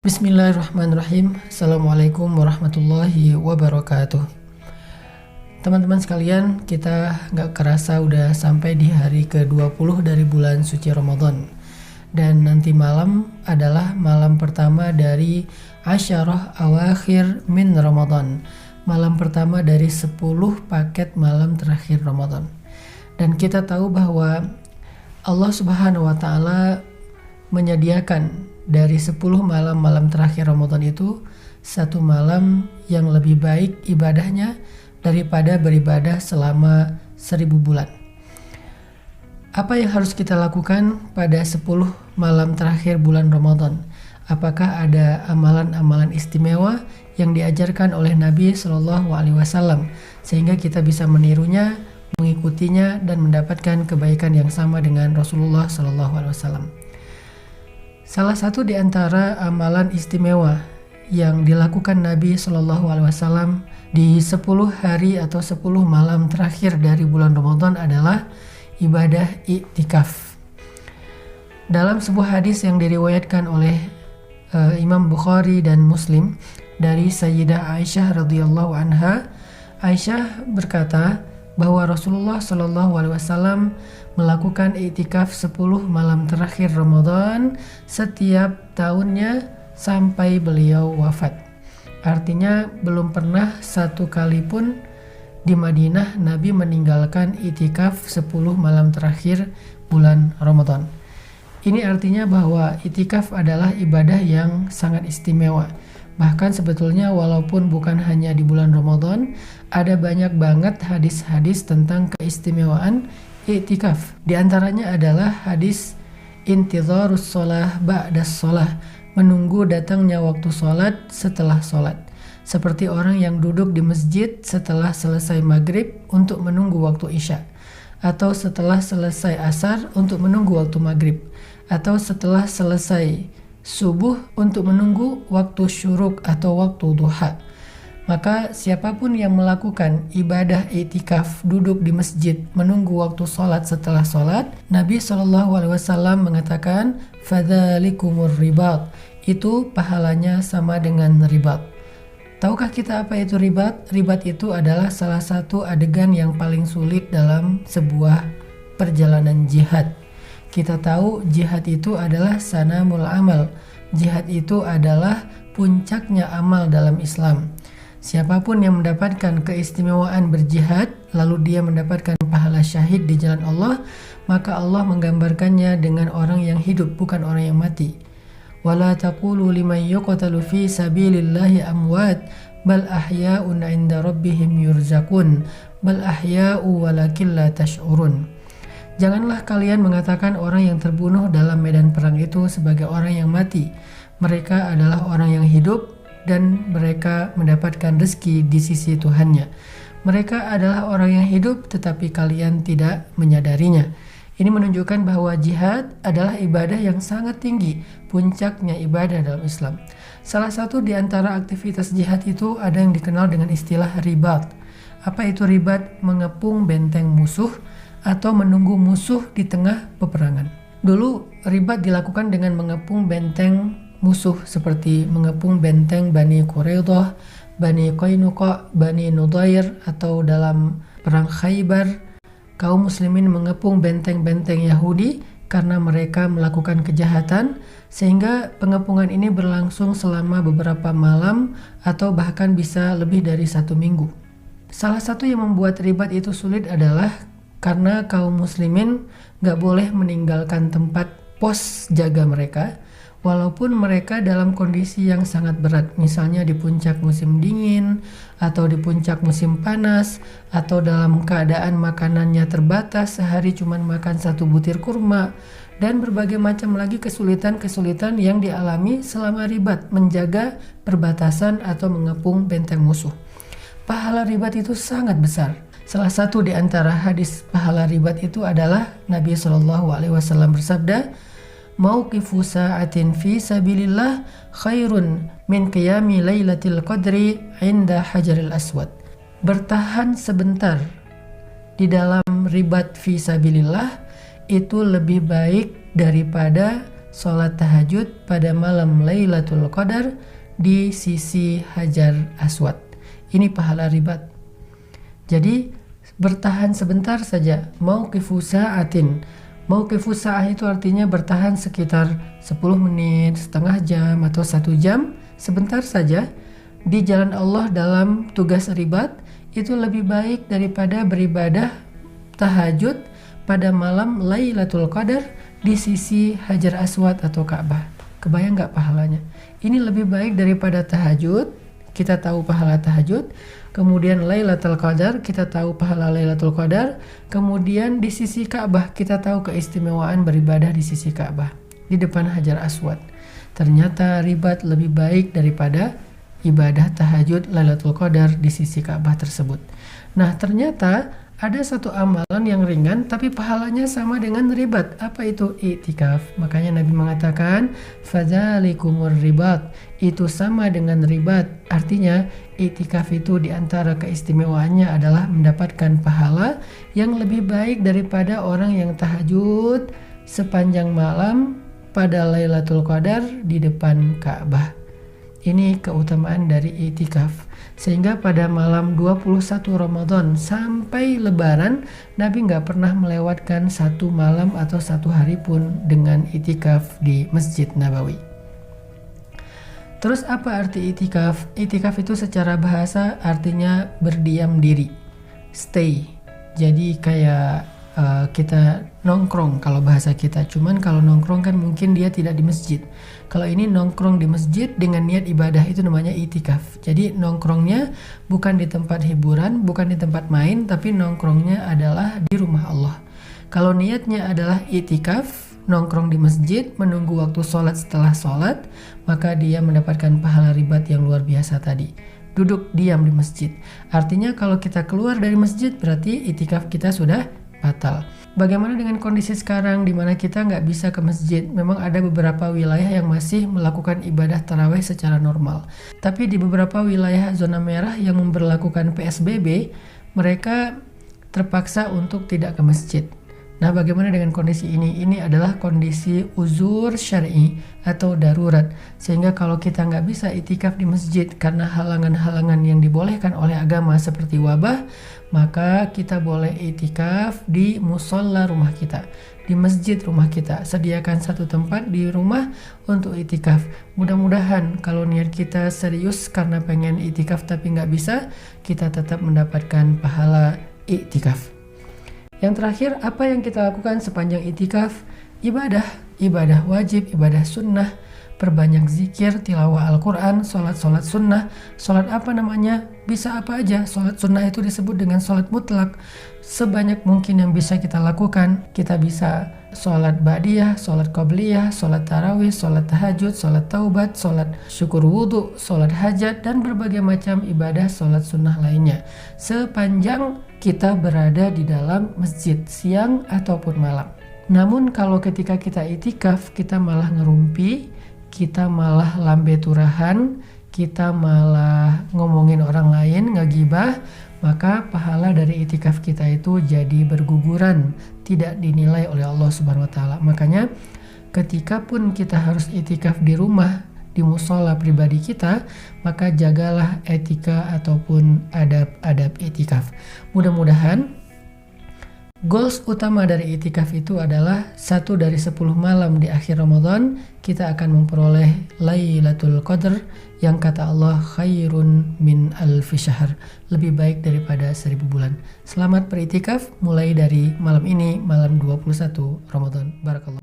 Bismillahirrahmanirrahim. Assalamualaikum warahmatullahi wabarakatuh. Teman-teman sekalian, kita gak kerasa udah sampai di hari ke-20 dari bulan suci Ramadan. Dan nanti malam adalah malam pertama dari Asyarah Awakhir min Ramadan. Malam pertama dari 10 paket malam terakhir Ramadan. Dan kita tahu bahwa Allah Subhanahu wa Ta'ala menyediakan dari 10 malam-malam terakhir Ramadan itu satu malam yang lebih baik ibadahnya daripada beribadah selama 1000 bulan. Apa yang harus kita lakukan pada 10 malam terakhir bulan Ramadan? Apakah ada amalan-amalan istimewa yang diajarkan oleh Nabi Shallallahu Alaihi Wasallam sehingga kita bisa menirunya, mengikutinya dan mendapatkan kebaikan yang sama dengan Rasulullah Shallallahu Alaihi Wasallam? Salah satu di antara amalan istimewa yang dilakukan Nabi Shallallahu Alaihi Wasallam di 10 hari atau 10 malam terakhir dari bulan Ramadan adalah ibadah i'tikaf. Dalam sebuah hadis yang diriwayatkan oleh Imam Bukhari dan Muslim dari Sayyidah Aisyah radhiyallahu anha, Aisyah berkata bahwa Rasulullah Shallallahu Alaihi Wasallam melakukan i'tikaf 10 malam terakhir Ramadan setiap tahunnya sampai beliau wafat. Artinya belum pernah satu kali pun di Madinah Nabi meninggalkan i'tikaf 10 malam terakhir bulan Ramadan. Ini artinya bahwa i'tikaf adalah ibadah yang sangat istimewa. Bahkan sebetulnya walaupun bukan hanya di bulan Ramadan, ada banyak banget hadis-hadis tentang keistimewaan i'tikaf. Di antaranya adalah hadis intidharus shalah ba'das shalah, menunggu datangnya waktu sholat setelah sholat. Seperti orang yang duduk di masjid setelah selesai maghrib untuk menunggu waktu isya, atau setelah selesai asar untuk menunggu waktu maghrib, atau setelah selesai subuh untuk menunggu waktu syuruk atau waktu duha. Maka siapapun yang melakukan ibadah i'tikaf duduk di masjid menunggu waktu sholat setelah sholat, Nabi SAW mengatakan fadzalikumur ribat, itu pahalanya sama dengan ribat. Tahukah kita apa itu ribat? Ribat itu adalah salah satu adegan yang paling sulit dalam sebuah perjalanan jihad. Kita tahu jihad itu adalah sanamul amal. Jihad itu adalah puncaknya amal dalam Islam. Siapapun yang mendapatkan keistimewaan berjihad, lalu dia mendapatkan pahala syahid di jalan Allah, maka Allah menggambarkannya dengan orang yang hidup, bukan orang yang mati. Wala taqulu liman yuqtalu fi sabilillahi amwat, bal ahya'un 'inda rabbihim yurzaqun, bal ahya'u walakin la tash'urun. Janganlah kalian mengatakan orang yang terbunuh dalam medan perang itu sebagai orang yang mati. Mereka adalah orang yang hidup dan mereka mendapatkan rezeki di sisi Tuhannya. Mereka adalah orang yang hidup tetapi kalian tidak menyadarinya. Ini menunjukkan bahwa jihad adalah ibadah yang sangat tinggi, puncaknya ibadah dalam Islam. Salah satu di antara aktivitas jihad itu ada yang dikenal dengan istilah ribat. Apa itu ribat? Mengepung benteng musuh atau menunggu musuh di tengah peperangan. Dulu ribat dilakukan dengan mengepung benteng musuh seperti mengepung benteng Bani Quraidah, Bani Qainuqa, Bani Nudair, atau dalam perang Khaybar kaum muslimin mengepung benteng-benteng Yahudi karena mereka melakukan kejahatan, sehingga pengepungan ini berlangsung selama beberapa malam atau bahkan bisa lebih dari 1 minggu. Salah satu yang membuat ribat itu sulit adalah karena kaum muslimin gak boleh meninggalkan tempat pos jaga mereka walaupun mereka dalam kondisi yang sangat berat, misalnya di puncak musim dingin atau di puncak musim panas, atau dalam keadaan makanannya terbatas, sehari cuma makan 1 butir kurma, dan berbagai macam lagi kesulitan-kesulitan yang dialami selama ribat menjaga perbatasan atau mengepung benteng musuh. Pahala ribat itu sangat besar. Salah satu di antara hadis pahala ribat itu adalah Nabi Shallallahu Alaihi Wasallam bersabda, mauqifu sa'atin fi sabilillah khairun min qiyami lailatul qadri 'inda hajaril aswad. Bertahan sebentar di dalam ribat fi sabilillah itu lebih baik daripada sholat tahajud pada malam Lailatul Qadar di sisi Hajar Aswad. Ini pahala ribat. Jadi bertahan sebentar saja, mauqifu sa'atin. Mauqifu sa'ah itu artinya bertahan sekitar 10 menit, setengah jam atau 1 jam, sebentar saja di jalan Allah dalam tugas ribat, itu lebih baik daripada beribadah tahajud pada malam Lailatul Qadar di sisi Hajar Aswad atau Ka'bah. Kebayang gak pahalanya? Ini lebih baik daripada tahajud, kita tahu pahala tahajud. Kemudian Lailatul Qadar, kita tahu pahala Lailatul Qadar. Kemudian di sisi Ka'bah, kita tahu keistimewaan beribadah di sisi Ka'bah, di depan Hajar Aswad. Ternyata ribat lebih baik daripada ibadah tahajud Lailatul Qadar di sisi Ka'bah tersebut. Nah, ternyata ada satu amalan yang ringan tapi pahalanya sama dengan ribat. Apa itu? I'tikaf. Makanya Nabi mengatakan fadzalikumur ribat, itu sama dengan ribat. Artinya i'tikaf itu diantara keistimewaannya adalah mendapatkan pahala yang lebih baik daripada orang yang tahajud sepanjang malam pada Lailatul Qadar di depan Ka'bah. Ini keutamaan dari i'tikaf. Sehingga pada malam 21 Ramadan sampai Lebaran, Nabi nggak pernah melewatkan satu malam atau satu hari pun dengan i'tikaf di Masjid Nabawi. Terus apa arti i'tikaf? I'tikaf itu secara bahasa artinya berdiam diri, stay. Jadi kayak kita nongkrong kalau bahasa kita. Cuman kalau nongkrong kan mungkin dia tidak di masjid. Kalau ini nongkrong di masjid dengan niat ibadah, itu namanya i'tikaf. Jadi nongkrongnya bukan di tempat hiburan, bukan di tempat main, tapi nongkrongnya adalah di rumah Allah. Kalau niatnya adalah i'tikaf, nongkrong di masjid, menunggu waktu sholat setelah sholat, maka dia mendapatkan pahala ribat yang luar biasa tadi. Duduk diam di masjid. Artinya kalau kita keluar dari masjid berarti i'tikaf kita sudah batal. Bagaimana dengan kondisi sekarang di mana kita nggak bisa ke masjid? Memang ada beberapa wilayah yang masih melakukan ibadah tarawih secara normal. Tapi di beberapa wilayah zona merah yang memberlakukan PSBB, mereka terpaksa untuk tidak ke masjid. Nah, bagaimana dengan kondisi ini? Ini adalah kondisi uzur syar'i atau darurat. Sehingga kalau kita nggak bisa i'tikaf di masjid karena halangan-halangan yang dibolehkan oleh agama seperti wabah, maka kita boleh i'tikaf di musola rumah kita, di masjid rumah kita. Sediakan satu tempat di rumah untuk i'tikaf. Mudah-mudahan kalau niat kita serius karena pengen i'tikaf tapi nggak bisa, kita tetap mendapatkan pahala i'tikaf. Yang terakhir, apa yang kita lakukan sepanjang i'tikaf? Ibadah wajib, ibadah sunnah, perbanyak zikir, tilawah Al-Quran, sholat sunnah. Sholat apa namanya? Bisa apa aja. Sholat sunnah itu disebut dengan sholat mutlak. Sebanyak mungkin yang bisa kita lakukan. Kita bisa sholat ba'diyah, sholat qabliyah, sholat tarawih, sholat tahajud, sholat taubat, sholat syukur wudhu, sholat hajat, dan berbagai macam ibadah sholat sunnah lainnya. Sepanjang kita berada di dalam masjid siang ataupun malam. Namun kalau ketika kita i'tikaf, kita malah ngerumpi, kita malah lambe turahan, kita malah ngomongin orang lain, ngegibah, maka pahala dari i'tikaf kita itu jadi berguguran, tidak dinilai oleh Allah Subhanahu wa taala. Makanya ketika pun kita harus i'tikaf di rumah, di musola pribadi kita, maka jagalah etika ataupun adab-adab i'tikaf. Mudah-mudahan goals utama dari i'tikaf itu adalah 1 dari 10 malam di akhir Ramadan kita akan memperoleh Lailatul Qadar yang kata Allah khairun min alfi syahr, lebih baik daripada 1000 bulan. Selamat beriktikaf mulai dari malam ini, malam 21 Ramadan. Barakallah.